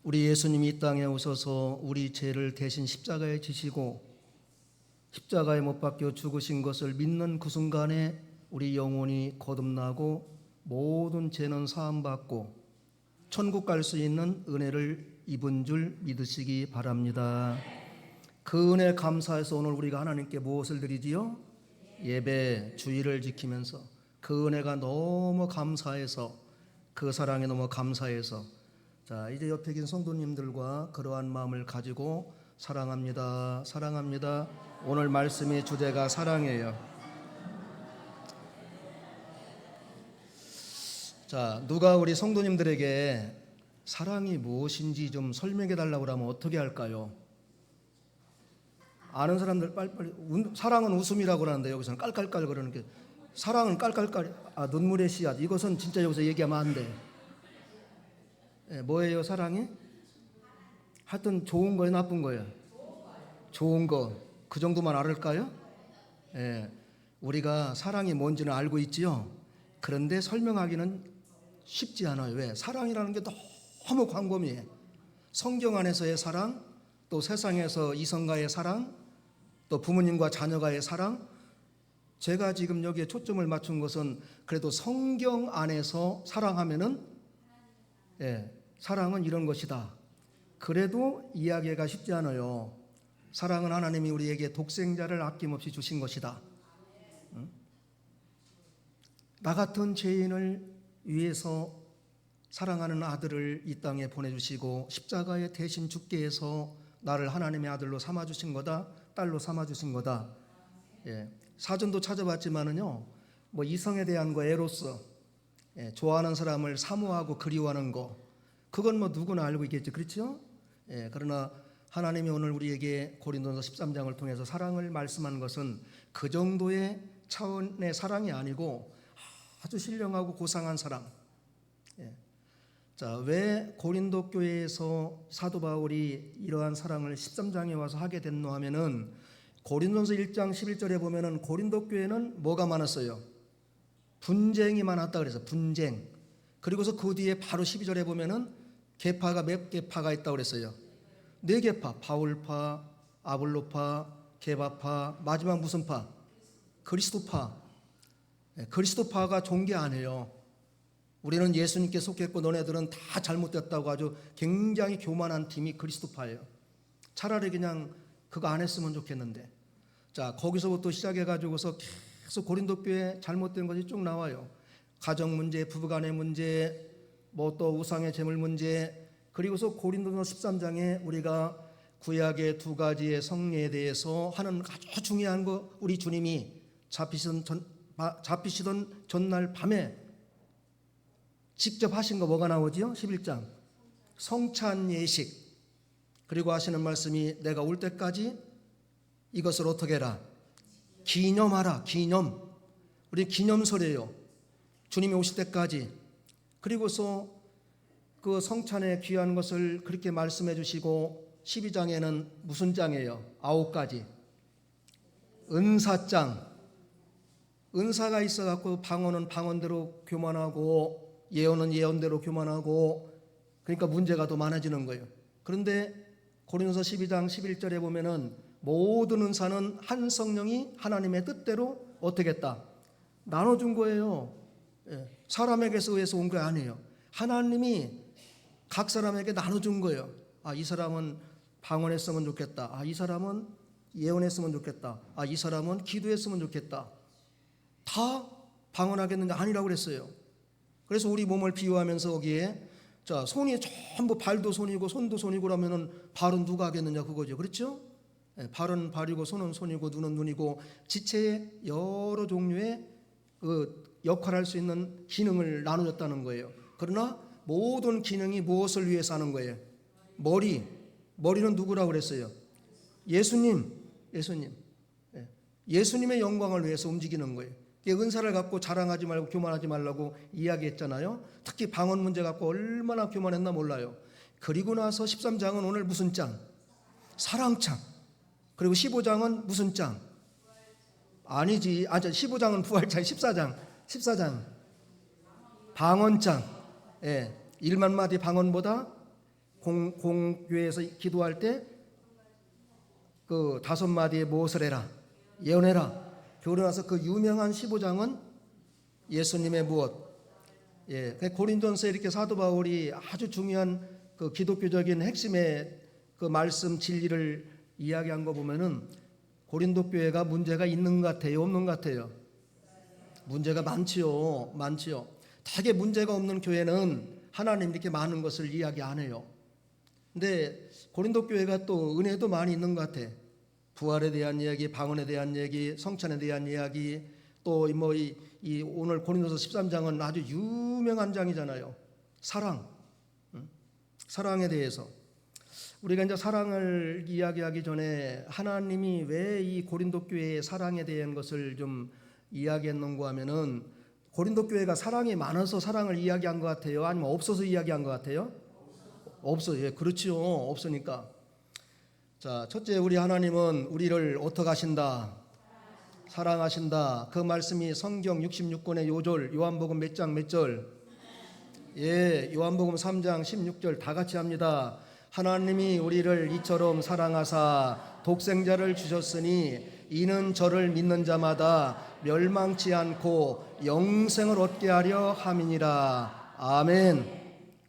우리 예수님이 이 땅에 오셔서 우리 죄를 대신 십자가에 지시고 십자가에 못 박혀 죽으신 것을 믿는 그 순간에 우리 영혼이 거듭나고 모든 죄는 사함받고 천국 갈 수 있는 은혜를 입은 줄 믿으시기 바랍니다. 그 은혜 감사해서 오늘 우리가 하나님께 무엇을 드리지요? 예배, 주일을 지키면서 그 은혜가 너무 감사해서, 그 사랑에 너무 감사해서, 자, 이제 옆에 계신 성도님들과 그러한 마음을 가지고 사랑합니다, 사랑합니다. 오늘 말씀의 주제가 사랑이에요. 자, 누가 우리 성도님들에게 사랑이 무엇인지 좀 설명해 달라고 하면 어떻게 할까요? 아는 사람들 빨리빨리. 사랑은 웃음이라고 하는데 여기서는 깔깔깔 그러는 게, 사랑은 깔깔깔, 눈물의 씨앗, 이것은 진짜 여기서 얘기하면 안 돼. 뭐예요 사랑이? 하여튼 좋은 거예요 나쁜 거예요? 좋은 거. 그 정도만 알을까요? 우리가 사랑이 뭔지는 알고 있지요. 그런데 설명하기는 쉽지 않아요. 왜? 사랑이라는 게 너무 광범위해. 성경 안에서의 사랑, 또 세상에서 이성과의 사랑, 또 부모님과 자녀가의 사랑. 제가 지금 여기에 초점을 맞춘 것은 그래도 성경 안에서 사랑하면은 사랑은 이런 것이다. 그래도 이야기가 쉽지 않아요. 사랑은 하나님이 우리에게 독생자를 아낌없이 주신 것이다. 나 같은 죄인을 위해서 사랑하는 아들을 이 땅에 보내주시고 십자가에 대신 죽게 해서 나를 하나님의 아들로 삼아주신 거다, 딸로 삼아주신 거다. 사전도 찾아봤지만은요, 뭐 이성에 대한 거, 에로스, 좋아하는 사람을 사모하고 그리워하는 거, 그건 뭐 누구나 알고 있겠죠, 그렇죠? 그러나 하나님이 오늘 우리에게 고린도서 13장을 통해서 사랑을 말씀한 것은 그 정도의 차원의 사랑이 아니고 아주 신령하고 고상한 사랑. 자, 왜 고린도 교회에서 사도 바울이 이러한 사랑을 13장에 와서 하게 됐노 하면은, 고린도서 1장 11절에 보면은 고린도 교회는 뭐가 많았어요? 분쟁이 많았다 그래서 분쟁. 그리고서 그 뒤에 바로 12절에 보면은 계파가 몇 계파가 있다고 그랬어요? 4계파. 바울파, 아볼로파, 게바파, 마지막 무슨 파? 그리스도파. 그리스도파가 좋은 게 아니에요. 우리는 예수님께 속했고 너네들은 다 잘못됐다고 아주 굉장히 교만한 팀이 그리스도파예요. 차라리 그냥 그거 안 했으면 좋겠는데. 자, 거기서부터 시작해가지고서 계속 고린도 교회 잘못된 것이 쭉 나와요. 가정 문제, 부부간의 문제, 뭐 또 우상의 제물 문제. 그리고서 고린도서 13장에 우리가 구약의 2가지의 성례에 대해서 하는 아주 중요한 거, 우리 주님이 잡히시던 전날 밤에 직접 하신 거 뭐가 나오지요? 11장 성찬 예식. 그리고 하시는 말씀이 내가 올 때까지 이것을 어떻게 해라? 기념하라. 기념. 우리 기념설이에요. 주님이 오실 때까지. 그리고서 그 성찬에 귀한 것을 그렇게 말씀해 주시고 12장에는 무슨 장이에요? 9가지. 은사장. 은사가 있어갖고 방언은 방언대로 교만하고 예언은 예언대로 교만하고, 그러니까 문제가 더 많아지는 거예요. 그런데 고린도서 12장 11절에 보면은 모든 은사는 한 성령이 하나님의 뜻대로 어떻게 했다? 나눠준 거예요. 사람에게서 의해서 온 게 아니에요. 하나님이 각 사람에게 나눠준 거예요. 이 사람은 방언했으면 좋겠다. 이 사람은 예언했으면 좋겠다. 이 사람은 기도했으면 좋겠다. 다 방언하겠느냐? 아니라고 그랬어요. 그래서 우리 몸을 비유하면서 거기에, 자, 손이 전부 발도 손이고 손도 손이고 그러면은 발은 누가 하겠느냐 그거죠. 그렇죠? 발은 발이고 손은 손이고 눈은 눈이고 지체의 여러 종류의 그 역할을 할 수 있는 기능을 나누었다는 거예요. 그러나 모든 기능이 무엇을 위해서 하는 거예요? 머리는 누구라고 그랬어요? 예수님. 예수님의 영광을 위해서 움직이는 거예요. 은사를 갖고 자랑하지 말고 교만하지 말라고 이야기했잖아요. 특히 방언 문제 갖고 얼마나 교만했나 몰라요. 그리고 나서 13장은 오늘 무슨 장? 사랑장. 그리고 15장은 무슨 장? 아니지. 15장은 부활장. 14장 방언장. 1만 마디 방언보다 공교회에서 기도할 때 그 5마디의 무엇을 해라? 예언해라. 그러고 나서 그 유명한 15장은 예수님의 무엇? 예, 고린도전서에 이렇게 사도 바울이 아주 중요한 그 기독교적인 핵심의 그 말씀 진리를 이야기한 거 보면은 고린도 교회가 문제가 있는 것 같아요, 없는 것 같아요? 문제가 많지요, 많지요. 되게 문제가 없는 교회는 하나님 이렇게 많은 것을 이야기 안 해요. 근데 고린도 교회가 또 은혜도 많이 있는 것 같아. 부활에 대한 이야기, 방언에 대한 이야기, 성찬에 대한 이야기, 또 뭐 이 오늘 고린도서 13장은 아주 유명한 장이잖아요. 사랑, 사랑에 대해서. 우리가 이제 사랑을 이야기하기 전에 하나님이 왜 이 고린도 교회의 사랑에 대한 것을 좀 이야기했는가 하면은 고린도 교회가 사랑이 많아서 사랑을 이야기한 것 같아요? 아니면 없어서 이야기한 것 같아요? 없어요. 예, 그렇지요. 없으니까. 자, 첫째, 우리 하나님은 우리를 어떻게 하신다? 사랑하신다. 그 말씀이 성경 66권의 요절, 요한복음 몇 장 몇 절? 예, 요한복음 3장 16절 다 같이 합니다. 하나님이 우리를 이처럼 사랑하사 독생자를 주셨으니 이는 저를 믿는 자마다 멸망치 않고 영생을 얻게 하려 함이니라. 아멘.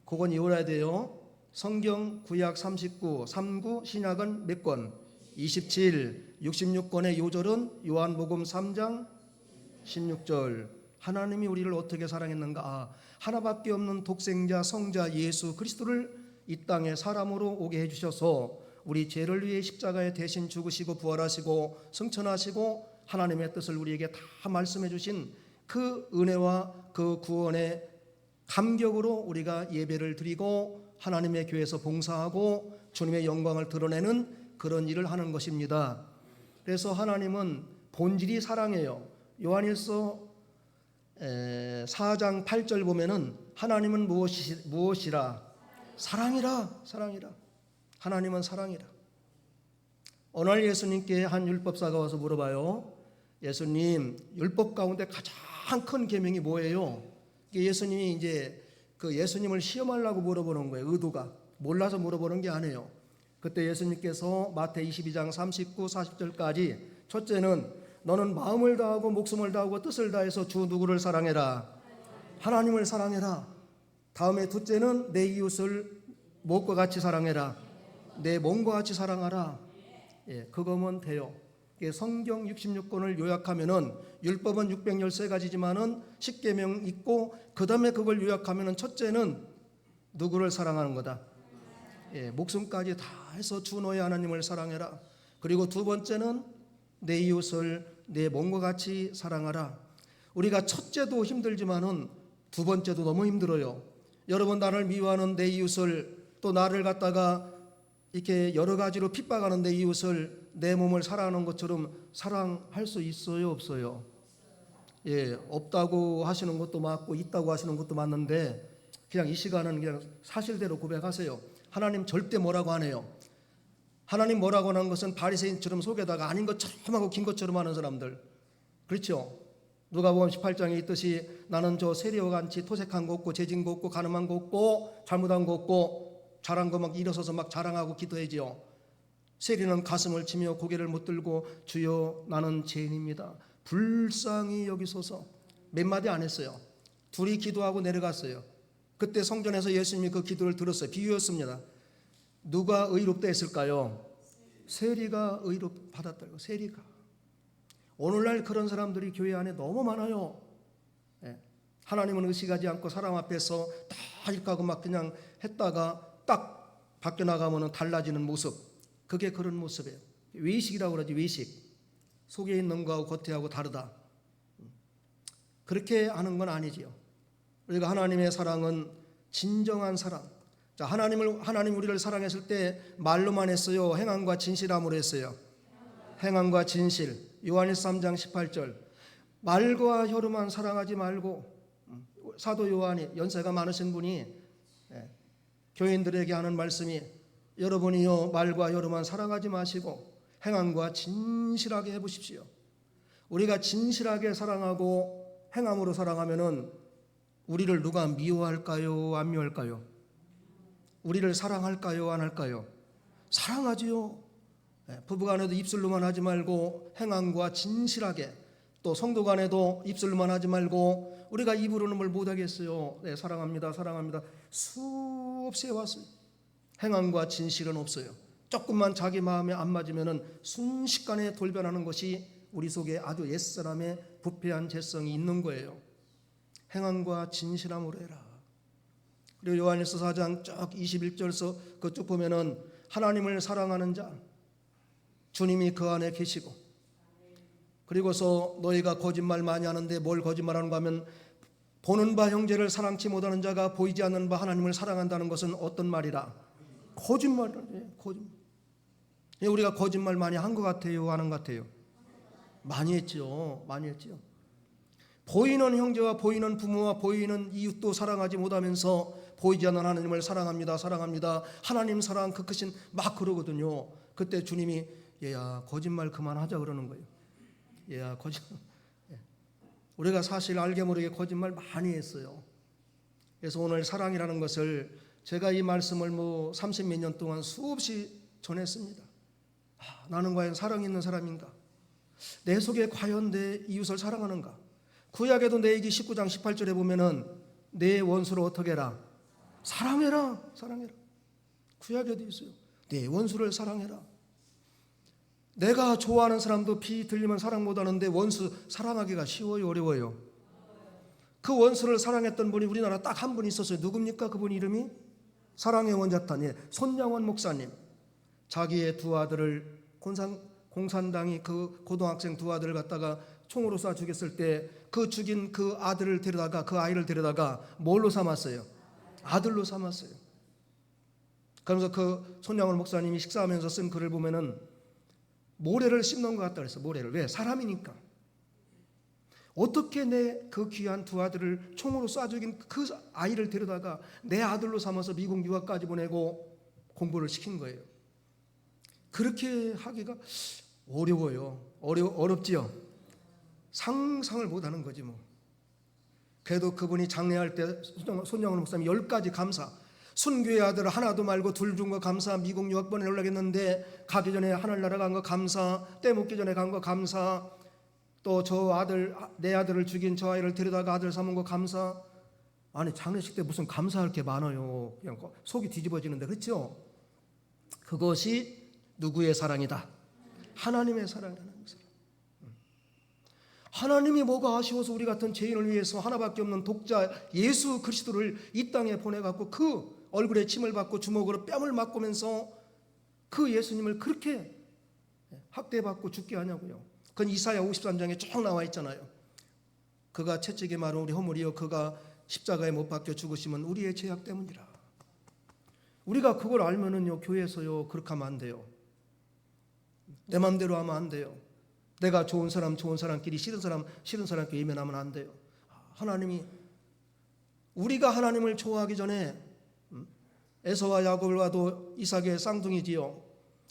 그건 외워야 돼요. 성경 구약 39, 39 신약은 몇 권? 27, 66권의 요절은 요한복음 3장 16절. 하나님이 우리를 어떻게 사랑했는가? 하나밖에 없는 독생자 성자 예수 그리스도를 이 땅에 사람으로 오게 해주셔서 우리 죄를 위해 십자가에 대신 죽으시고 부활하시고 승천하시고 하나님의 뜻을 우리에게 다 말씀해 주신 그 은혜와 그 구원의 감격으로 우리가 예배를 드리고 하나님의 교회에서 봉사하고 주님의 영광을 드러내는 그런 일을 하는 것입니다. 그래서 하나님은 본질이 사랑이에요. 요한일서 4장 8절 보면은 하나님은 무엇이라? 사랑이라. 사랑이라. 하나님은 사랑이라. 어느 날 예수님께 한 율법사가 와서 물어봐요. 예수님, 율법 가운데 가장 큰 계명이 뭐예요? 예수님이 이제 그 예수님을 시험하려고 물어보는 거예요. 의도가 몰라서 물어보는 게 아니에요. 그때 예수님께서 마태 22장 39, 40절까지 첫째는 너는 마음을 다하고 목숨을 다하고 뜻을 다해서 주 누구를 사랑해라? 하나님을 사랑해라. 다음에 둘째는 내 이웃을 무엇과 같이 사랑해라? 내 몸과 같이 사랑하라. 예, 그거면 돼요. 성경 66권을 요약하면은 율법은 613가지지만은 10계명 있고 그 다음에 그걸 요약하면은 첫째는 누구를 사랑하는 거다. 예, 목숨까지 다 해서 주 너의 하나님을 사랑해라. 그리고 두 번째는 내 이웃을 내 몸과 같이 사랑하라. 우리가 첫째도 힘들지만은 두 번째도 너무 힘들어요. 여러분, 나를 미워하는 내 이웃을, 또 나를 갖다가 이렇게 여러 가지로 핍박하는 내 이웃을 내 몸을 사랑하는 것처럼 사랑할 수 있어요, 없어요? 예, 없다고 하시는 것도 맞고 있다고 하시는 것도 맞는데 그냥 이 시간은 그냥 사실대로 고백하세요. 하나님 절대 뭐라고 안 해요. 하나님 뭐라고 하는 것은 바리새인처럼 속에다가 아닌 것처럼 하고 긴 것처럼 하는 사람들, 그렇죠? 누가복음 18장에 있듯이 나는 저 세리와 같이 토색한 거 없고 재진 거 없고 가늠한 거 없고 잘못한 거 없고 잘한 거 막 일어서서 막 자랑하고 기도해지요. 세리는 가슴을 치며 고개를 못 들고 주여 나는 죄인입니다, 불쌍히 여기소서. 몇 마디 안 했어요. 둘이 기도하고 내려갔어요. 그때 성전에서 예수님이 그 기도를 들었어요. 비유였습니다. 누가 의롭다 했을까요? 세리가 의롭 받았다고. 세리가. 오늘날 그런 사람들이 교회 안에 너무 많아요. 예. 하나님은 의식하지 않고 사람 앞에서 다 이렇게 하고 막 그냥 했다가 딱 밖에 나가면 달라지는 모습, 그게 그런 모습이에요. 외식이라고 그러지. 외식. 속에 있는 거하고 겉에하고 다르다. 그렇게 하는 건 아니지요. 우리가 하나님의 사랑은 진정한 사랑. 자, 하나님 우리를 사랑했을 때 말로만 했어요? 행함과 진실함으로 했어요? 행함과 진실. 요한일서 3장 18절. 말과 혀로만 사랑하지 말고, 사도 요한이, 연세가 많으신 분이 교인들에게 하는 말씀이, 여러분이요 말과 혀로만 사랑하지 마시고 행함과 진실하게 해보십시오. 우리가 진실하게 사랑하고 행함으로 사랑하면은 우리를 누가 미워할까요? 안 미워할까요? 우리를 사랑할까요? 안 할까요? 사랑하지요. 부부간에도 입술로만 하지 말고 행함과 진실하게, 또 성도간에도 입술로만 하지 말고 우리가 입으로는 뭘 못하겠어요. 네, 사랑합니다, 사랑합니다. 수없이 해왔어요. 행함과 진실은 없어요. 조금만 자기 마음에 안 맞으면은 순식간에 돌변하는 것이 우리 속에 아주 옛사람의 부패한 죄성이 있는 거예요. 행함과 진실함으로 해라. 그리고 요한일서 4장 쭉 21절서 그쭉 보면은 하나님을 사랑하는 자, 주님이 그 안에 계시고, 그리고서 너희가 거짓말 많이 하는데 뭘 거짓말하는가 하면 보는 바 형제를 사랑치 못하는 자가 보이지 않는 바 하나님을 사랑한다는 것은 어떤 말이라? 거짓말이에요. 거짓말. 우리가 거짓말 많이 한 것 같아요? 하는 것 같아요? 많이 했죠. 많이 했죠. 보이는 형제와 보이는 부모와 보이는 이웃도 사랑하지 못하면서 보이지 않는 하나님을 사랑합니다, 사랑합니다, 하나님 사랑 그 크신 막 그러거든요. 그때 주님이 얘야 거짓말 그만하자 그러는 거예요. 얘야 거짓말. 우리가 사실 알게 모르게 거짓말 많이 했어요. 그래서 오늘 사랑이라는 것을 제가 이 말씀을 30몇 년 동안 수없이 전했습니다. 나는 과연 사랑 있는 사람인가? 내 속에 과연 내 이웃을 사랑하는가? 구약에도 레위기 19장 18절에 보면은 내 원수를 어떻게 해라? 사랑해라, 사랑해라. 구약에도 있어요. 내 원수를 사랑해라. 내가 좋아하는 사람도 피 들리면 사랑 못하는데 원수 사랑하기가 쉬워요, 어려워요? 그 원수를 사랑했던 분이 우리나라 딱 한 분 있었어요. 누굽니까? 그분 이름이 사랑의 원자탄, 손양원 목사님. 자기의 두 아들을 공산당이 그 고등학생 두 아들을 갖다가 총으로 쏴 죽였을 때 그 죽인 그 아들을 데려다가, 그 아이를 데려다가 뭘로 삼았어요? 아들로 삼았어요. 그러면서 그 손양원 목사님이 식사하면서 쓴 글을 보면은 모래를 씹는 것 같다 그랬어요. 모래를. 왜? 사람이니까. 어떻게 내 그 귀한 두 아들을 총으로 쏴 죽인 그 아이를 데려다가 내 아들로 삼아서 미국 유학까지 보내고 공부를 시킨 거예요. 그렇게 하기가 어려워요. 어렵지요. 상상을 못하는 거지 뭐. 그래도 그분이 장례할 때 손양원 목사님이 10가지 감사, 순교의 아들 하나도 말고 둘 준 거 감사, 미국 유학 보내 연락했는데 가기 전에 하늘나라 간 거 감사, 때 묻기 전에 간 거 감사, 또 저 아들, 내 아들을 죽인 저 아이를 데려다가 아들 삼은 거 감사. 아니 장례식 때 무슨 감사할 게 많아요. 그냥 속이 뒤집어지는데, 그렇죠? 그것이 누구의 사랑이다? 하나님의 사랑이라는 거죠. 하나님이 뭐가 아쉬워서 우리 같은 죄인을 위해서 하나밖에 없는 독자 예수 그리스도를 이 땅에 보내갖고 그 얼굴에 침을 받고 주먹으로 뺨을 맞고면서 그 예수님을 그렇게 학대받고 죽게 하냐고요. 그건 이사야 53장에 쭉 나와 있잖아요. 그가 채찍에 마른 우리 허물이여 그가 십자가에 못 박혀 죽으시면 우리의 죄악 때문이라. 우리가 그걸 알면은요, 교회에서요 그렇게 하면 안 돼요. 내 마음대로 하면 안 돼요. 내가 좋은 사람끼리 싫은 사람끼리 예면하면 안 돼요. 하나님이, 우리가 하나님을 좋아하기 전에 에서와 야곱을 봐도 이삭의 쌍둥이지요.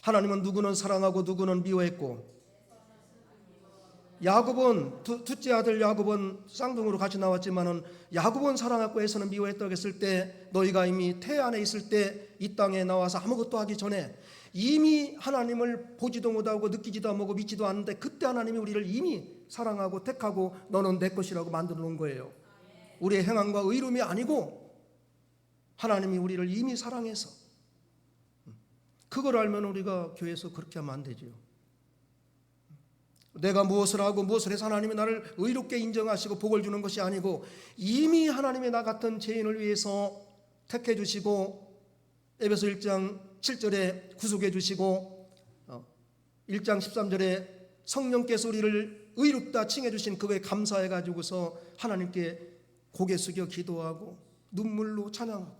하나님은 누구는 사랑하고 누구는 미워했고, 야곱은 둘째 아들 야곱은 쌍둥이로 같이 나왔지만은 야곱은 사랑하고 에서는 미워했다고 했을 때, 너희가 이미 태 안에 있을 때 이 땅에 나와서 아무것도 하기 전에 이미 하나님을 보지도 못하고 느끼지도 못하고 믿지도 않는데, 그때 하나님이 우리를 이미 사랑하고 택하고 너는 내 것이라고 만들어 놓은 거예요. 우리의 행함과 의로움이 아니고 하나님이 우리를 이미 사랑해서. 그걸 알면 우리가 교회에서 그렇게 하면 안 되지요. 내가 무엇을 하고 무엇을 해서 하나님이 나를 의롭게 인정하시고 복을 주는 것이 아니고, 이미 하나님이 나 같은 죄인을 위해서 택해 주시고 에베소 1장 7절에 구속해 주시고 1장 13절에 성령께서 우리를 의롭다 칭해 주신 그거에 감사해 가지고서 하나님께 고개 숙여 기도하고 눈물로 찬양하고,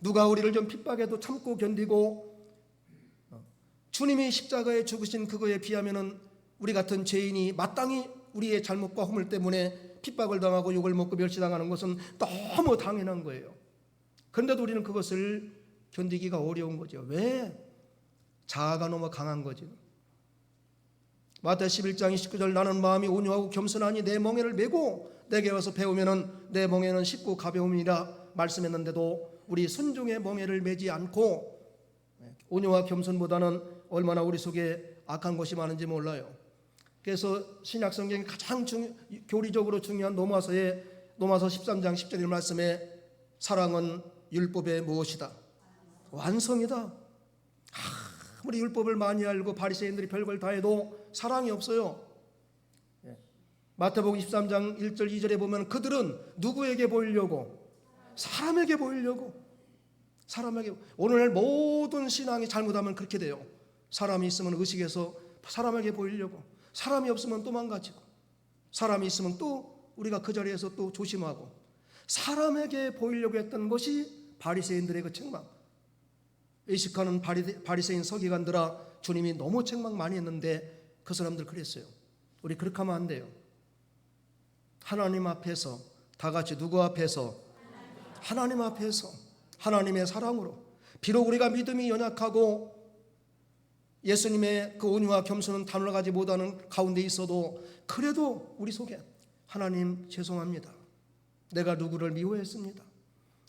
누가 우리를 좀 핍박해도 참고 견디고 주님이 십자가에 죽으신 그거에 비하면은 우리 같은 죄인이 마땅히 우리의 잘못과 허물 때문에 핍박을 당하고 욕을 먹고 멸시당하는 것은 너무 당연한 거예요. 그런데도 우리는 그것을 견디기가 어려운 거죠. 왜? 자아가 너무 강한 거죠. 마태복음 11장 29절 나는 마음이 온유하고 겸손하니 내 멍에를 메고 내게 와서 배우면은 내 멍에는 쉽고 가벼움이라 말씀했는데도 우리 순종의 멍에를 매지 않고 온유와 겸손보다는 얼마나 우리 속에 악한 것이 많은지 몰라요. 그래서 신약 성경의 가장 교리적으로 중요한 로마서 13장 10절 말씀에 사랑은 율법의 무엇이다? 완성이다. 아무리 율법을 많이 알고 바리새인들이 별걸 다 해도 사랑이 없어요. 마태복음 23장 1절 2절에 보면 그들은 누구에게 보이려고? 사람에게 보이려고. 사람에게. 오늘날 모든 신앙이 잘못하면 그렇게 돼요. 사람이 있으면 의식해서 사람에게 보이려고, 사람이 없으면 또 망가지고, 사람이 있으면 또 우리가 그 자리에서 또 조심하고, 사람에게 보이려고 했던 것이 바리새인들의 그 책망. 의식하는 바리새인 서기관들아, 주님이 너무 책망 많이 했는데 그 사람들 그랬어요. 우리 그렇게 하면 안 돼요. 하나님 앞에서, 다 같이 누구 앞에서? 하나님 앞에서, 하나님의 사랑으로. 비록 우리가 믿음이 연약하고 예수님의 그 온유와 겸손은 담아가지 못하는 가운데 있어도, 그래도 우리 속에 하나님 죄송합니다, 내가 누구를 미워했습니다.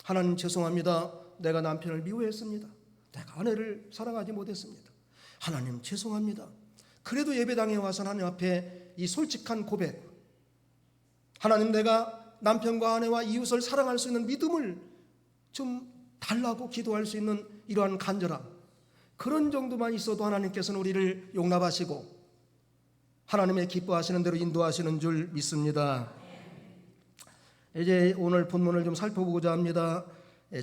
하나님 죄송합니다, 내가 남편을 미워했습니다. 내가 아내를 사랑하지 못했습니다. 하나님 죄송합니다. 그래도 예배당에 와서 하나님 앞에 이 솔직한 고백, 하나님 내가 남편과 아내와 이웃을 사랑할 수 있는 믿음을 좀 달라고 기도할 수 있는 이러한 간절함, 그런 정도만 있어도 하나님께서는 우리를 용납하시고 하나님의 기뻐하시는 대로 인도하시는 줄 믿습니다. 이제 오늘 본문을 좀 살펴보고자 합니다.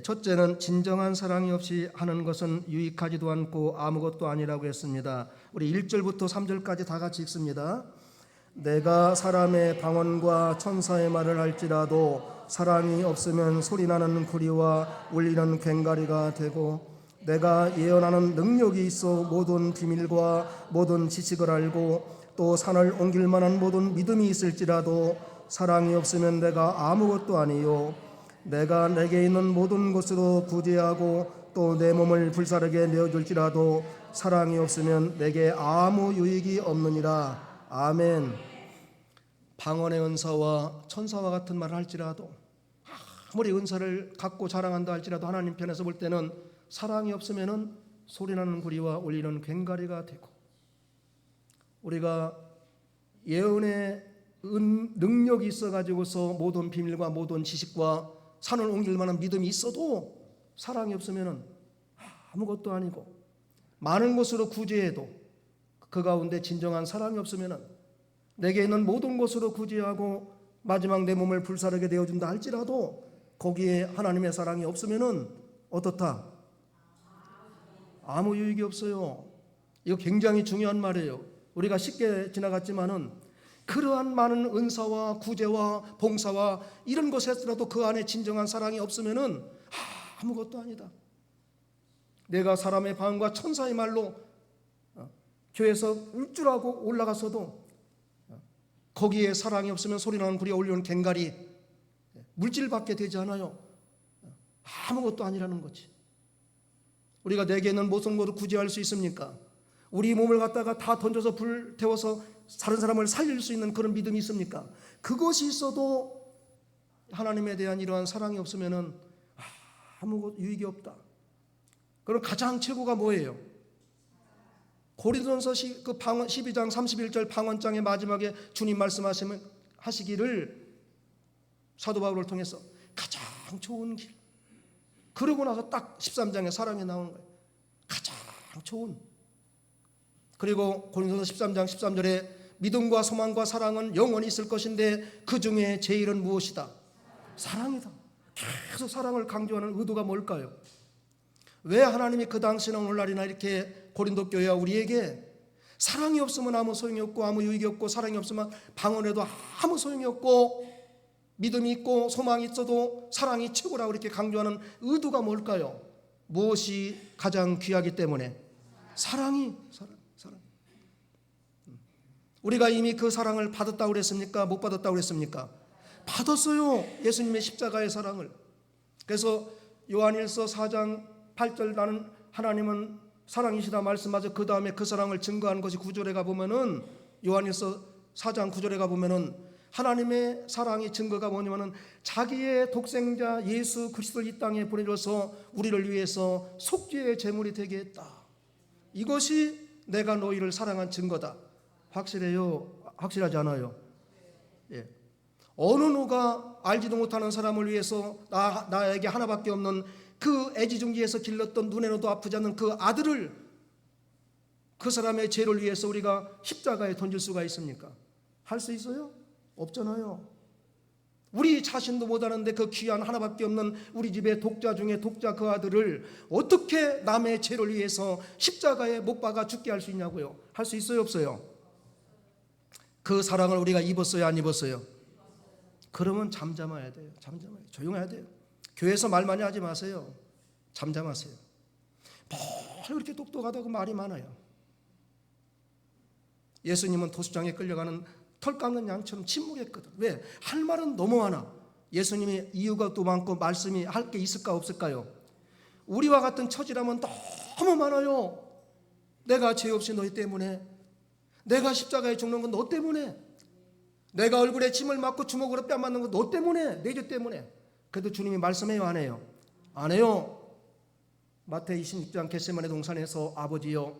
첫째는 진정한 사랑이 없이 하는 것은 유익하지도 않고 아무것도 아니라고 했습니다. 우리 1절부터 3절까지 다 같이 읽습니다. 내가 사람의 방언과 천사의 말을 할지라도 사랑이 없으면 소리나는 구리와 울리는 괭가리가 되고, 내가 예언하는 능력이 있어 모든 비밀과 모든 지식을 알고 또 산을 옮길 만한 모든 믿음이 있을지라도 사랑이 없으면 내가 아무것도 아니요, 내가 내게 있는 모든 것으로 구제하고 또 내 몸을 불사르게 내어줄지라도 사랑이 없으면 내게 아무 유익이 없느니라. 아멘. 방언의 은사와 천사와 같은 말을 할지라도, 아무리 은사를 갖고 자랑한다 할지라도 하나님 편에서 볼 때는 사랑이 없으면 소리나는 구리와 울리는 괭가리가 되고, 우리가 예언의 능력이 있어가지고서 모든 비밀과 모든 지식과 산을 옮길 만한 믿음이 있어도 사랑이 없으면 아무것도 아니고, 많은 것으로 구제해도 그 가운데 진정한 사랑이 없으면 내게 있는 모든 것으로 구제하고 마지막 내 몸을 불사르게 되어준다 할지라도 거기에 하나님의 사랑이 없으면 어떻다? 아무 유익이 없어요. 이거 굉장히 중요한 말이에요. 우리가 쉽게 지나갔지만은 그러한 많은 은사와 구제와 봉사와 이런 것에서라도 그 안에 진정한 사랑이 없으면은 아무것도 아니다. 내가 사람의 방언과 천사의 말로 교회에서 울줄하고 올라갔어도 거기에 사랑이 없으면 소리나는 구리와 울리는 괭가리, 물질밖에 되지 않아요. 아무것도 아니라는 거지. 우리가 내게 있는 모든 것을 구제할 수 있습니까? 우리 몸을 갖다가 다 던져서 불 태워서 다른 사람을 살릴 수 있는 그런 믿음이 있습니까? 그것이 있어도 하나님에 대한 이러한 사랑이 없으면 아무 유익이 없다. 그럼 가장 최고가 뭐예요? 고린도전서 12장 31절 방언장의 마지막에 주님 말씀하시기를 사도 바울을 통해서 가장 좋은 길, 그러고 나서 딱 13장에 사랑이 나오는 거예요. 가장 좋은. 그리고 고린도전서 13장 13절에 믿음과 소망과 사랑은 영원히 있을 것인데 그 중에 제일은 무엇이다? 사랑이다. 계속 사랑을 강조하는 의도가 뭘까요? 왜 하나님이 그 당시나 오늘날이나 이렇게 고린도 교회와 우리에게 사랑이 없으면 아무 소용이 없고 아무 유익이 없고, 사랑이 없으면 방언해도 아무 소용이 없고, 믿음이 있고 소망이 있어도 사랑이 최고라고 이렇게 강조하는 의도가 뭘까요? 무엇이 가장 귀하기 때문에? 사랑. 우리가 이미 그 사랑을 받았다고 그랬습니까? 못 받았다고 그랬습니까? 받았어요. 예수님의 십자가의 사랑을. 그래서 요한일서 4장 8절 나는 하나님은 사랑이시다 말씀하죠. 그 다음에 그 사랑을 증거하는 것이 9절에 가보면은, 요한일서 4장 9절에 가보면은 하나님의 사랑의 증거가 뭐냐면 자기의 독생자 예수 그리스도를 이 땅에 보내줘서 우리를 위해서 속죄의 제물이 되게 했다. 이것이 내가 너희를 사랑한 증거다. 확실해요? 확실하지 않아요? 예. 어느 누가 알지도 못하는 사람을 위해서 나에게 하나밖에 없는 그 애지중지에서 길렀던 눈에도 아프지 않는 그 아들을, 그 사람의 죄를 위해서 우리가 십자가에 던질 수가 있습니까? 할 수 있어요? 없잖아요. 우리 자신도 못하는데 그 귀한 하나밖에 없는 우리 집의 독자 중에 독자 그 아들을 어떻게 남의 죄를 위해서 십자가에 못 박아 죽게 할 수 있냐고요? 할 수 있어요? 없어요? 그 사랑을 우리가 입었어요? 안 입었어요? 그러면 잠잠해야 돼요. 잠잠해야 돼요. 조용해야 돼요. 교회에서 말 많이 하지 마세요. 잠잠하세요. 뭘 그렇게 똑똑하다고 말이 많아요. 예수님은 도수장에 끌려가는 털 깎는 양처럼 침묵했거든. 왜? 할 말은 너무 많아. 예수님이 이유가 또 많고 말씀이 할 게 있을까 없을까요? 우리와 같은 처지라면 너무 많아요. 내가 죄 없이 너희 때문에, 내가 십자가에 죽는 건 너 때문에, 내가 얼굴에 침을 맞고 주먹으로 뺨 맞는 건 너 때문에, 내 죄 때문에. 그래도 주님이 말씀해요? 안 해요? 안 해요. 마태복음 26장 겟세마네 동산에서 아버지여,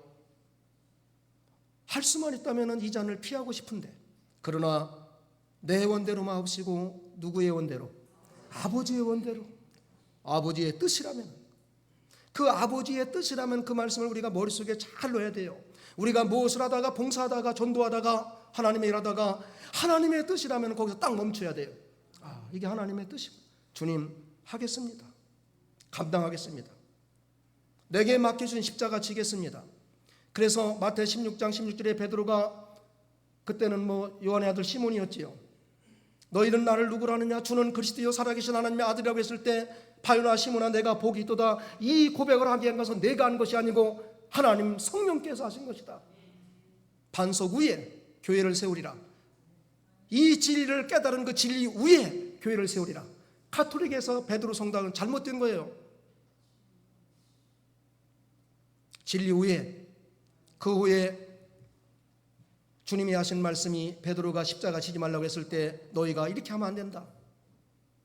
할 수만 있다면 이 잔을 피하고 싶은데, 그러나 내 원대로 마옵시고, 누구의 원대로? 아버지의 원대로. 아버지의 뜻이라면, 그 아버지의 뜻이라면 그 말씀을 우리가 머릿속에 잘 넣어야 돼요. 우리가 무엇을 하다가, 봉사하다가, 전도하다가, 하나님의 일하다가 하나님의 뜻이라면 거기서 딱 멈춰야 돼요. 이게 하나님의 뜻이고, 주님 하겠습니다. 감당하겠습니다. 내게 맡겨준 십자가 지겠습니다. 그래서 마태 16장 16절에 베드로가, 그때는 요한의 아들 시몬이었지요. 너희는 나를 누구라느냐? 주는 그리스도요 살아계신 하나님의 아들이라고 했을 때, 바요나 시몬아 내가 복이 있도다. 이 고백을 하게 한 것은 내가 한 것이 아니고 하나님 성령께서 하신 것이다. 반석 위에 교회를 세우리라. 이 진리를 깨달은 그 진리 위에 교회를 세우리라. 가톨릭에서 베드로 성당은 잘못된 거예요. 진리 위에, 그 후에 주님이 하신 말씀이, 베드로가 십자가 지지 말라고 했을 때 너희가 이렇게 하면 안 된다.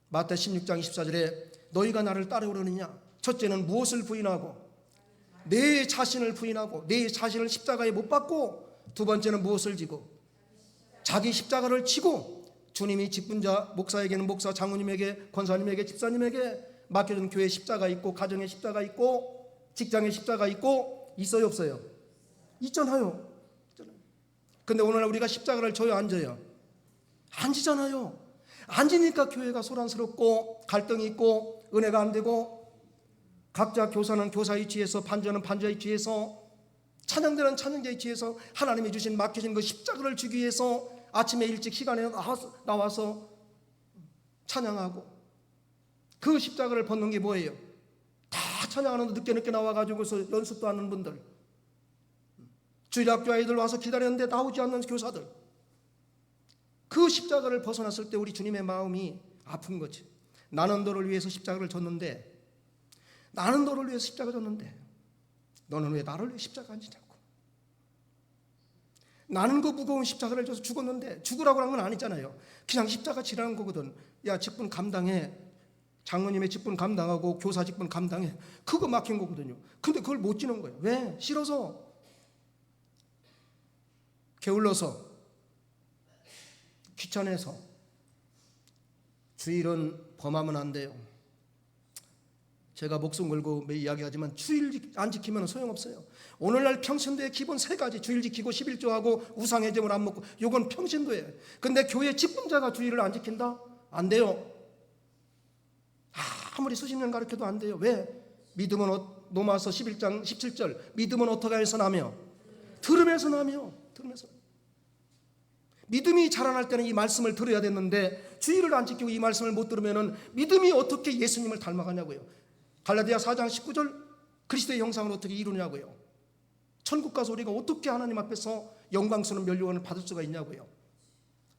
마태 16장 24절에 너희가 나를 따르려느냐? 첫째는 무엇을 부인하고? 내 자신을 부인하고 내 자신을 십자가에 못 박고, 두 번째는 무엇을 지고? 자기 십자가를 지고. 주님이 직분자, 목사에게는 목사, 장로님에게, 권사님에게, 집사님에게 맡겨준 교회 십자가 있고, 가정의 십자가 있고, 직장의 십자가 있고, 있어요 없어요? 있잖아요. 근데 오늘날 우리가 십자가를 져요 안 져요? 안 지잖아요. 안 지니까 교회가 소란스럽고 갈등이 있고 은혜가 안 되고, 각자 교사는 교사의 지혜서, 반자는 반자의 지혜서, 찬양자는 찬양자의 지혜서 하나님이 주신 맡겨진 그 십자가를 주기 위해서 아침에 일찍 시간에 나와서 찬양하고, 그 십자가를 벗는 게 뭐예요? 다 찬양하는데 늦게 나와가지고서 연습도 하는 분들, 주일학교 아이들 와서 기다렸는데 나오지 않는 교사들, 그 십자가를 벗어났을 때 우리 주님의 마음이 아픈 거지. 나는 너를 위해서 십자가를 졌는데, 나는 너를 위해서 십자가 졌는데 너는 왜 나를 위해 십자가 안 지냐고. 나는 그 무거운 십자가를 져서 죽었는데, 죽으라고 한 건 아니잖아요. 그냥 십자가 지라는 거거든. 야, 직분 감당해. 장로님의 직분 감당하고 교사 직분 감당해. 그거 막힌 거거든요. 근데 그걸 못 지는 거예요. 왜? 싫어서, 게을러서, 귀찮아서. 주일은 범하면 안 돼요. 제가 목숨 걸고 매 이야기하지만 주일 안 지키면 소용없어요. 오늘날 평신도의 기본 세 가지, 주일 지키고 11조하고 우상의 제물 안 먹고, 이건 평신도예요. 근데 교회 직분자가 주일을 안 지킨다? 안 돼요. 아무리 수십 년 가르쳐도 안 돼요. 왜? 믿음은 로마서 11장 17절, 믿음은 어떻게 해서 나며? 들음에서 나며. 들음에서. 믿음이 자라날 때는 이 말씀을 들어야 됐는데, 주일을 안 지키고 이 말씀을 못 들으면 믿음이 어떻게 예수님을 닮아가냐고요. 갈라디아 4장 19절, 그리스도의 형상을 어떻게 이루냐고요. 천국 가서 우리가 어떻게 하나님 앞에서 영광스러운 면류관을 받을 수가 있냐고요.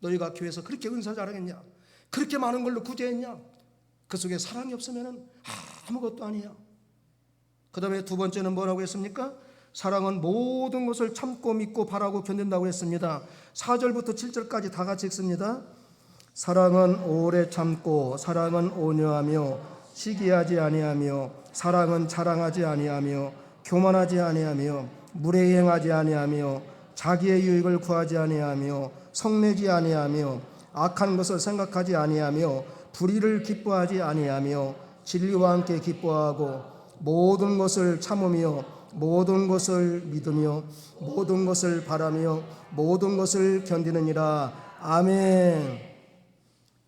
너희가 교회에서 그렇게 은사 잘하겠냐? 그렇게 많은 걸로 구제했냐? 그 속에 사랑이 없으면 아무것도 아니야. 그 다음에 두 번째는 뭐라고 했습니까? 사랑은 모든 것을 참고 믿고 바라고 견딘다고 했습니다. 4절부터 7절까지 다 같이 읽습니다. 사랑은 오래 참고 사랑은 온유하며 시기하지 아니하며 사랑은 자랑하지 아니하며 교만하지 아니하며 무례행하지 아니하며 자기의 유익을 구하지 아니하며 성내지 아니하며 악한 것을 생각하지 아니하며 불의를 기뻐하지 아니하며 진리와 함께 기뻐하고 모든 것을 참으며 모든 것을 믿으며 모든 것을 바라며 모든 것을 견디느니라. 아멘.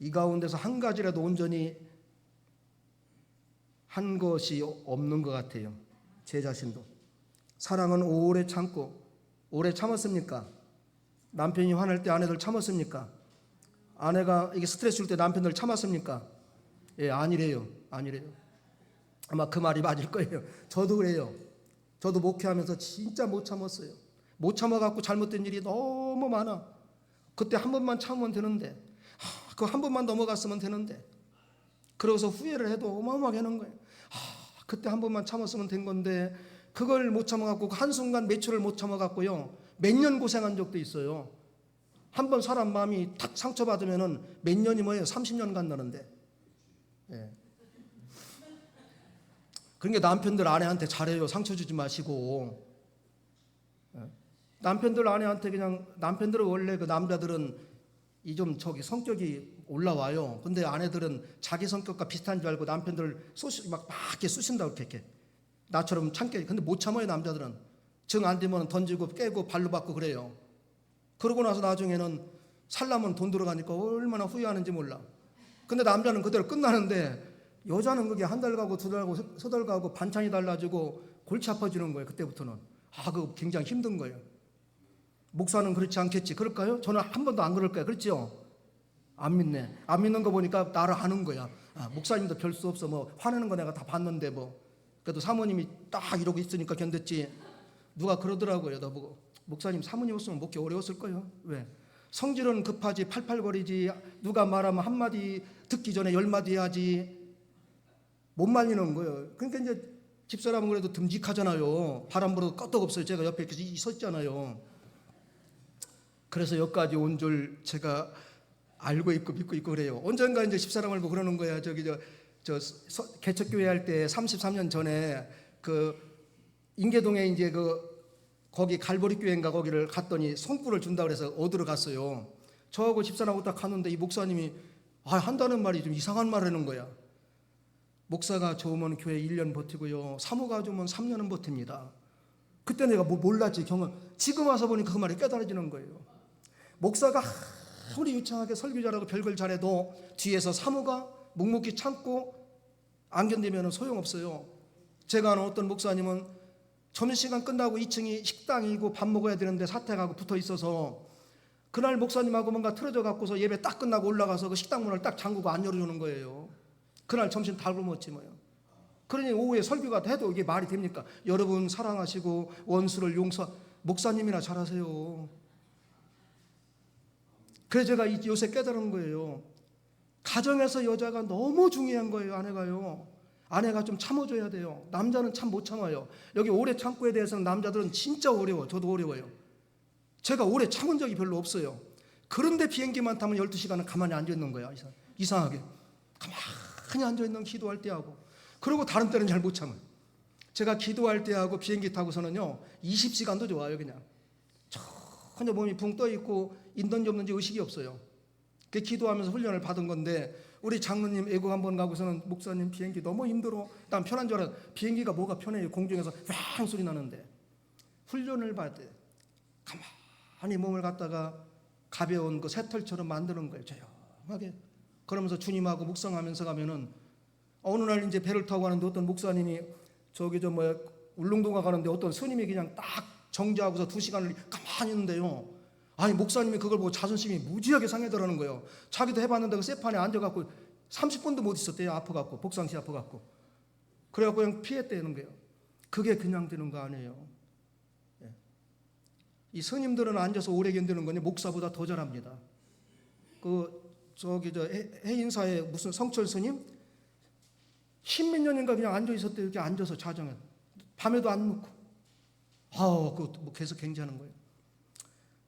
이 가운데서 한 가지라도 온전히 한 것이 없는 것 같아요. 제 자신도. 사랑은 오래 참고, 오래 참았습니까? 남편이 화낼 때 아내들 참았습니까? 아내가 이게 스트레스 줄 때 남편들 참았습니까? 예, 아니래요. 아니래요. 아마 그 말이 맞을 거예요. 저도 그래요. 저도 목회하면서 진짜 못 참았어요. 못 참아갖고 잘못된 일이 너무 많아. 그때 한 번만 참으면 되는데, 그 한 번만 넘어갔으면 되는데, 그러고서 후회를 해도 어마어마하게 하는 거예요. 그때 한 번만 참았으면 된 건데, 그걸 못 참아갖고 한순간 매출을 못 참아갖고요, 몇 년 고생한 적도 있어요. 한 번 사람 마음이 탁 상처받으면은 몇 년이 뭐예요? 30년 간다는데. 예. 그러니까 남편들 아내한테 잘해요. 상처 주지 마시고. 예. 남편들 아내한테 그냥, 남편들은 원래 그 남자들은 이 좀 성격이 올라와요. 근데 아내들은 자기 성격과 비슷한 줄 알고 남편들 막 이렇게 쑤신다고 이렇게. 나처럼 참게. 근데 못 참아요, 남자들은. 정 안 되면 던지고 깨고 발로 받고 그래요. 그러고 나서 나중에는 살려면 돈 들어가니까 얼마나 후회하는지 몰라. 근데 남자는 그대로 끝나는데, 여자는 그게 한 달 가고 두 달 가고 세 달 가고 반찬이 달라지고 골치 아파지는 거예요. 그때부터는. 그거 굉장히 힘든 거예요. 목사는 그렇지 않겠지. 그럴까요? 저는 한 번도 안 그럴 거예요. 그렇죠? 안 믿네. 안 믿는 거 보니까 나를 아는 거야. 목사님도 별 수 없어. 뭐 화내는 거 내가 다 봤는데 뭐. 그래도 사모님이 딱 이러고 있으니까 견뎠지. 누가 그러더라고요. 나보고. 목사님 사모님 없으면 목회 어려웠을 거예요. 왜? 성질은 급하지 팔팔거리지. 누가 말하면 한마디 듣기 전에 10마디 해야지. 못 말리는 거예요. 그러니까 이제 집사람은 그래도 듬직하잖아요. 바람 불어도 끄떡없어요. 제가 옆에 이렇게 서 있잖아요. 그래서 여기까지 온 줄 제가 알고 있고 믿고 있고 그래요. 언젠가 이제 집사람을 보고 그러는 거야. 개척교회 할 때 33년 전에 그 인계동에 이제 거기 갈보리 교회인가 거기를 갔더니 손불을 준다 그래서 얻으러 갔어요. 저하고 집사람하고 딱 갔는데 이 목사님이 한다는 말이 좀 이상한 말을 하는 거야. 목사가 좋으면 교회 1년 버티고요. 사모가 좋으면 3년은 버팁니다. 그때 내가 몰랐지 경험. 지금 와서 보니까 그 말이 깨달아지는 거예요. 목사가 아무리 유창하게 설교 잘하고 별걸 잘해도 뒤에서 사모가 묵묵히 참고 안 견디면 소용없어요. 제가 아는 어떤 목사님은 점심시간 끝나고 2층이 식당이고 밥 먹어야 되는데 사택하고 붙어 있어서 그날 목사님하고 뭔가 틀어져 갖고서 예배 딱 끝나고 올라가서 그 식당 문을 딱 잠그고 안 열어주는 거예요. 그날 점심 다 굶었지 뭐요. 그러니 오후에 설교가 해도 이게 말이 됩니까? 여러분 사랑하시고 원수를 목사님이나 잘하세요. 그래서 제가 요새 깨달은 거예요. 가정에서 여자가 너무 중요한 거예요. 아내가 좀 참아줘야 돼요. 남자는 참 못 참아요. 여기 오래 참고에 대해서는 남자들은 진짜 어려워. 저도 어려워요. 제가 오래 참은 적이 별로 없어요. 그런데 비행기만 타면 12시간은 가만히 앉아있는 거야. 이상하게 가만히 앉아있는 기도할 때 하고, 그리고 다른 때는 잘 못 참아요. 제가 기도할 때 하고 비행기 타고서는요 20시간도 좋아요. 그냥 전혀 몸이 붕 떠있고 있는지 없는지 의식이 없어요. 그 기도하면서 훈련을 받은 건데, 우리 장로님 애국 한번 가고서는 목사님 비행기 너무 힘들어. 난 편한 줄 알아. 비행기가 뭐가 편해요. 공중에서 팡 소리 나는데. 훈련을 받을 때 가만히 몸을 갖다가 가벼운 그 새털처럼 만드는 거예요. 조용하게. 그러면서 주님하고 묵상하면서 가면은 어느 날 이제 배를 타고 가는데 어떤 목사님이 울릉도가 가는데 어떤 스님이 그냥 딱 정지하고서 2시간을 가만히 있는데요. 목사님이 그걸 보고 자존심이 무지하게 상해더라는 거예요. 자기도 해봤는데 그 쇠판에 앉아갖고 30분도 못 있었대요. 아파갖고, 복상시 아파갖고. 그래갖고 그냥 피했대는 거예요. 그게 그냥 되는 거 아니에요. 이 스님들은 앉아서 오래 견디는 거니 목사보다 더 잘합니다. 해인사에 무슨 성철 스님 10몇 년인가 그냥 앉아 있었대. 이렇게 앉아서 자정에 밤에도 안 눕고. 그것도 계속 경지하는 거예요.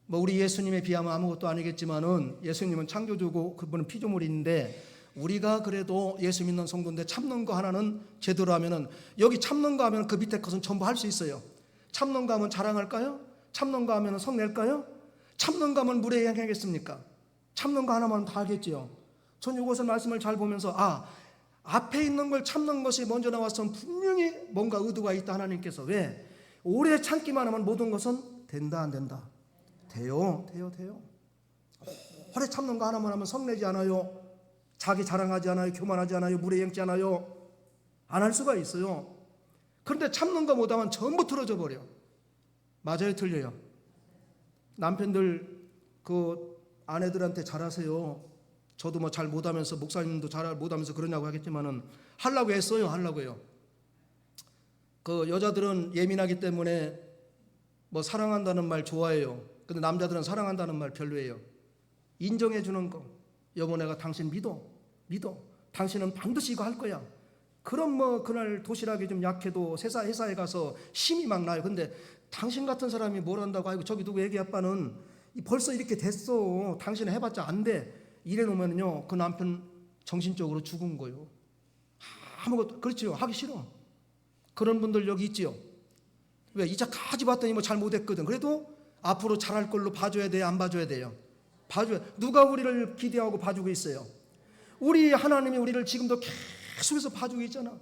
뭐 우리 예수님에 비하면 아무것도 아니겠지만은 예수님은 창조주고 그분은 피조물인데 우리가 그래도 예수 믿는 성도인데 참는 거 하나는 제대로 하면은 여기 참는 거 하면 그 밑에 것은 전부 할 수 있어요. 참는 거 하면 자랑할까요? 참는 거 하면 성낼까요? 참는 거 하면 물에 행하겠습니까? 참는 거 하나만 다 하겠지요. 전 이것을 말씀을 잘 보면서 앞에 있는 걸 참는 것이 먼저 나왔으면 분명히 뭔가 의도가 있다. 하나님께서 왜? 오래 참기만 하면 모든 것은 된다 안 된다? 돼요. 오래 참는 거 하나만 하면 성내지 않아요. 자기 자랑하지 않아요. 교만하지 않아요. 물에 행지 않아요. 안 할 수가 있어요. 그런데 참는 거 못하면 전부 틀어져 버려. 맞아요, 틀려요? 남편들 그 아내들한테 잘하세요. 저도 뭐 잘 못하면서 목사님도 잘 못하면서 그러냐고 하겠지만은 하려고 했어요. 하려고요. 그 여자들은 예민하기 때문에 뭐 사랑한다는 말 좋아해요. 근데 남자들은 사랑한다는 말 별로예요. 인정해 주는 거. 여보 내가 당신 믿어. 당신은 반드시 이거 할 거야. 그럼 뭐 그날 도시락이 좀 약해도 회사에 가서 힘이 막 나요. 근데 당신 같은 사람이 뭘 한다고 아이고 저기 누구 애기 아빠는 벌써 이렇게 됐어. 당신은 해봤자 안 돼. 이래 놓으면요 그 남편 정신적으로 죽은 거예요. 아무것도 그렇지요. 하기 싫어. 그런 분들 여기 있지요. 왜 이제까지 봤더니 뭐 잘 못했거든. 그래도 앞으로 잘할 걸로 봐줘야 돼요? 안 봐줘야 돼요? 봐줘야. 누가 우리를 기대하고 봐주고 있어요? 우리 하나님이 우리를 지금도 계속해서 봐주고 있잖아.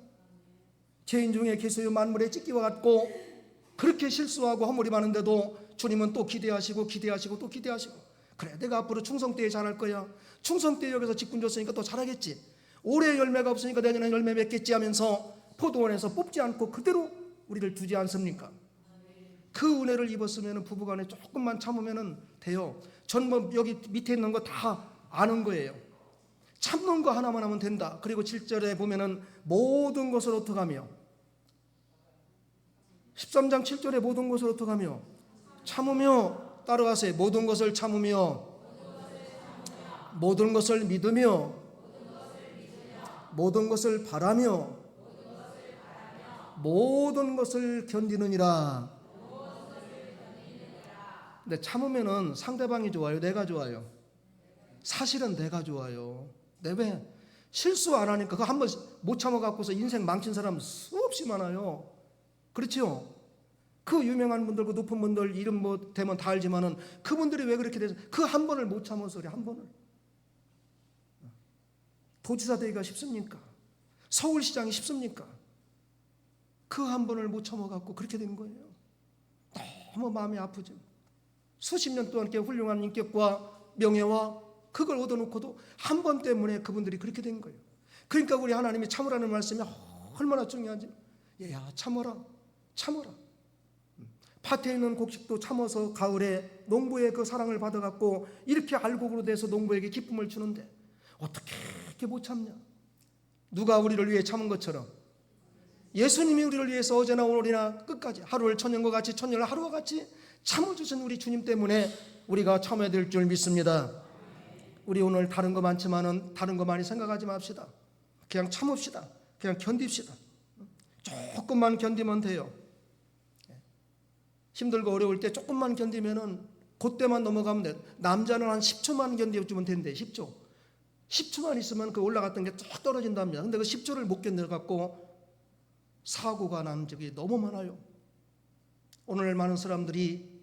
죄인 중에 계세요 만물의 찢기와 같고 그렇게 실수하고 허물이 많은데도 주님은 또 기대하시고 또 기대하시고 그래 내가 앞으로 충성되게 잘할 거야. 충성되게 여기서 직분 줬으니까 또 잘하겠지. 올해 열매가 없으니까 내년에 열매 맺겠지 하면서 포도원에서 뽑지 않고 그대로 우리를 두지 않습니까? 그 은혜를 입었으면 부부간에 조금만 참으면 돼요. 전 뭐 여기 밑에 있는 거 다 아는 거예요. 참는 거 하나만 하면 된다. 그리고 7절에 보면은 모든 것을 어떡하며 13장 7절에 모든 것을 어떡하며 참으며 따라가세요. 모든 것을 참으며 모든 것을 믿으며 모든 것을 바라며 모든 것을 견디느니라. 근데 참으면은 상대방이 좋아요? 내가 좋아요? 사실은 내가 좋아요. 왜? 실수 안 하니까 그거 한번 못 참아갖고서 인생 망친 사람 수없이 많아요. 그렇죠? 그 유명한 분들, 그 높은 분들 이름 뭐 되면 다 알지만은 그분들이 왜 그렇게 돼서 그 한 번을 못 참아서 그래. 한 번을. 도지사 되기가 쉽습니까? 서울시장이 쉽습니까? 그 한 번을 못 참아갖고 그렇게 된 거예요. 너무 마음이 아프죠. 수십 년 동안 이렇게 훌륭한 인격과 명예와 그걸 얻어놓고도 한 번 때문에 그분들이 그렇게 된 거예요. 그러니까 우리 하나님이 참으라는 말씀이 얼마나 중요한지. 야 참어라. 밭에 있는 곡식도 참아서 가을에 농부의 그 사랑을 받아갖고 이렇게 알곡으로 돼서 농부에게 기쁨을 주는데 어떻게 이렇게 못 참냐. 누가 우리를 위해 참은 것처럼 예수님이 우리를 위해서 어제나 오늘이나 끝까지 하루를 천년과 같이 천년을 하루와 같이 참아주신 우리 주님 때문에 우리가 참아야 될 줄 믿습니다. 우리 오늘 다른 거 많지만은 다른 거 많이 생각하지 맙시다. 그냥 참읍시다. 그냥 견딥시다. 조금만 견디면 돼요. 힘들고 어려울 때 조금만 견디면은 그때만 넘어가면 돼. 남자는 한 10초만 견뎌주면 된대. 10초만 있으면 그 올라갔던 게 쫙 떨어진답니다. 근데 그 10초를 못 견뎌갖고 사고가 난 적이 너무 많아요. 오늘 많은 사람들이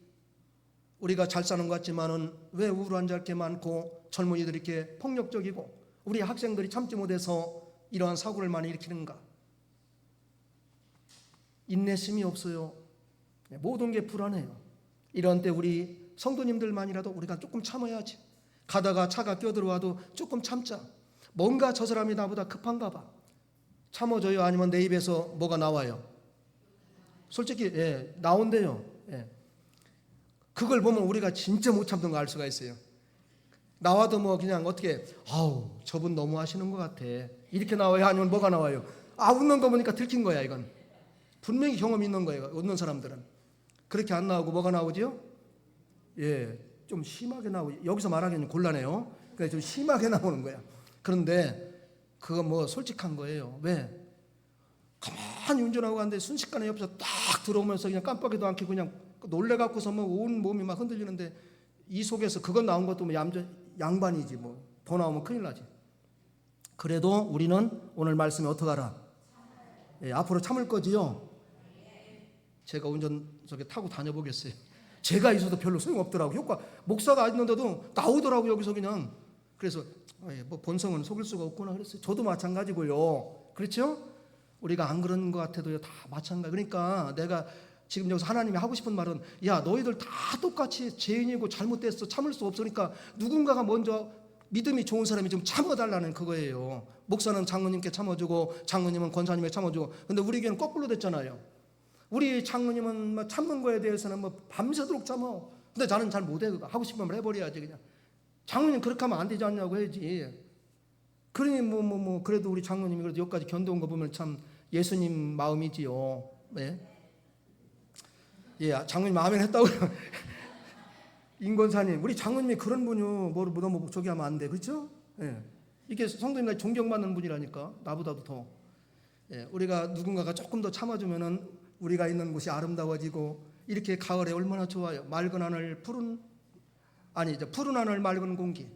우리가 잘 사는 것 같지만은 왜 우울한 자 이렇게 많고 젊은이들이 이렇게 폭력적이고 우리 학생들이 참지 못해서 이러한 사고를 많이 일으키는가? 인내심이 없어요. 모든 게 불안해요. 이런 때 우리 성도님들만이라도 우리가 조금 참아야지. 가다가 차가 끼어들어와도 조금 참자. 뭔가 저 사람이 나보다 급한가 봐. 참아줘요? 아니면 내 입에서 뭐가 나와요? 솔직히 나온대요. 그걸 보면 우리가 진짜 못 참던 거 알 수가 있어요. 나와도 뭐 그냥 어떻게 저분 너무 하시는 것 같아 이렇게 나와요? 아니면 뭐가 나와요? 웃는 거 보니까 들킨 거야. 이건 분명히 경험이 있는 거예요. 웃는 사람들은. 그렇게 안 나오고 뭐가 나오지요? 좀 심하게 나오고 여기서 말하기는 곤란해요. 그러니까 좀 심하게 나오는 거야. 그런데 그거 뭐 솔직한 거예요. 왜? 가만히 운전하고 갔는데 순식간에 옆에서 딱 들어오면서 그냥 깜빡이도 안 켜고 그냥 놀래갖고서 뭐 온 몸이 막 흔들리는데 이 속에서 그건 나온 것도 뭐 양반이지 뭐. 더 나오면 큰일 나지. 그래도 우리는 오늘 말씀에 어떡하라? 예, 앞으로 참을 거지요? 제가 운전석에 타고 다녀보겠어요. 제가 있어도 별로 소용없더라고. 효과 목사가 있는데도 나오더라고 여기서 그냥. 그래서 뭐 본성은 속일 수가 없구나 그랬어요. 저도 마찬가지고요. 그렇죠? 우리가 안 그런 것 같아도요 다 마찬가지. 그러니까 내가 지금 여기서 하나님이 하고 싶은 말은 야 너희들 다 똑같이 죄인이고 잘못됐어 참을 수 없으니까 누군가가 먼저 믿음이 좋은 사람이 좀 참아달라는 그거예요. 목사는 장로님께 참아주고 장로님은 권사님에게 참아주고. 근데 우리 교회는 거꾸로 됐잖아요. 우리 장로님은 뭐 참는 거에 대해서는 뭐 밤새도록 참아. 근데 나는 잘 못해. 그거 하고 싶은 말 해버려야지 그냥. 장로님 그렇게 하면 안 되지 않냐고 해야지. 그러니 뭐 그래도 우리 장로님이 그래도 여기까지 견뎌온 거 보면 참 예수님 마음이지요. 네. 예, 장로님 마음에 했다고요. 임권사님, 우리 장로님이 그런 분이요. 뭐 너무 저기 하면 안 돼, 그렇죠? 예. 이게 성도님들 존경받는 분이라니까 나보다도 더. 예, 우리가 누군가가 조금 더 참아주면은 우리가 있는 곳이 아름다워지고 이렇게 가을에 얼마나 좋아요. 맑은 하늘, 푸른 하늘, 맑은 공기.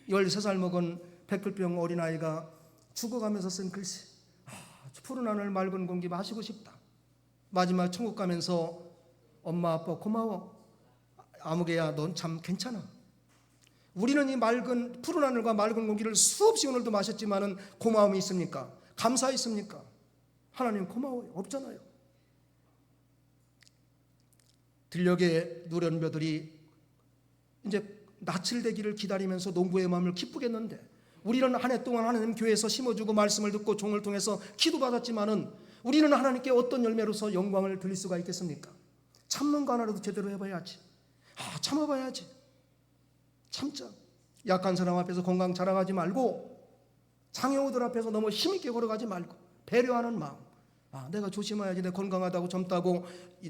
13살 먹은 백혈병 어린아이가 죽어가면서 쓴 글씨. 푸른 하늘, 맑은 공기 마시고 싶다. 마지막 천국 가면서 엄마 아빠 고마워. 아무개야 넌 참 괜찮아. 우리는 이 맑은 푸른 하늘과 맑은 공기를 수없이 오늘도 마셨지만은 고마움이 있습니까? 감사 있습니까? 하나님 고마워요. 없잖아요. 들녘의 누련벼들이 이제 낯을 대기를 기다리면서 농부의 마음을 기쁘겠는데 우리는 한 해 동안 하나님 교회에서 심어주고 말씀을 듣고 종을 통해서 기도받았지만은 우리는 하나님께 어떤 열매로서 영광을 드릴 수가 있겠습니까? 참는 거 하나라도 제대로 해봐야지. 참아봐야지. 참자. 약한 사람 앞에서 건강 자랑하지 말고 장애우들 앞에서 너무 힘있게 걸어가지 말고 배려하는 마음. 내가 조심해야지. 내가 건강하다고 젊다고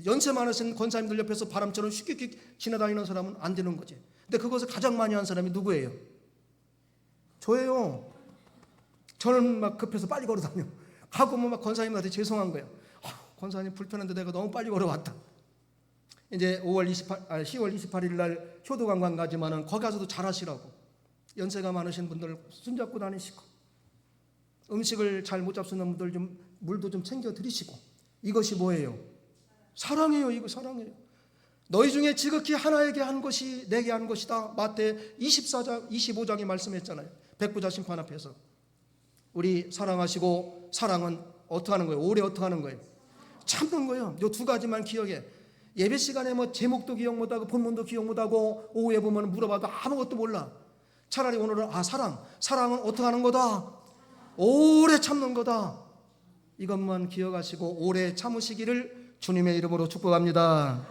연세 많으신 권사님들 옆에서 바람처럼 쉽게 지나다니는 사람은 안 되는 거지. 근데 그것을 가장 많이 한 사람이 누구예요? 저예요. 저는 막 급해서 빨리 걸어다녀. 가고 막 권사님한테 죄송한 거예요. 권사님 불편한데 내가 너무 빨리 걸어왔다. 이제 10월 28일 날 효도관광 가지만은 거기 가서도 잘하시라고. 연세가 많으신 분들 손잡고 다니시고 음식을 잘 못 잡수는 분들 좀 물도 좀 챙겨 드리시고. 이것이 뭐예요? 사랑이에요. 이거 사랑이에요. 너희 중에 지극히 하나에게 한 것이 내게 한 것이다. 마태 25장이 말씀했잖아요. 백부자 심판 앞에서. 우리 사랑하시고 사랑은 어떻게 하는 거예요? 오래 어떻게 하는 거예요? 참는 거예요. 요 두 가지만 기억해. 예배 시간에 뭐 제목도 기억 못하고 본문도 기억 못하고 오후에 보면 물어봐도 아무것도 몰라. 차라리 오늘은 사랑은 어떻게 하는 거다? 오래 참는 거다. 이것만 기억하시고 오래 참으시기를 주님의 이름으로 축복합니다.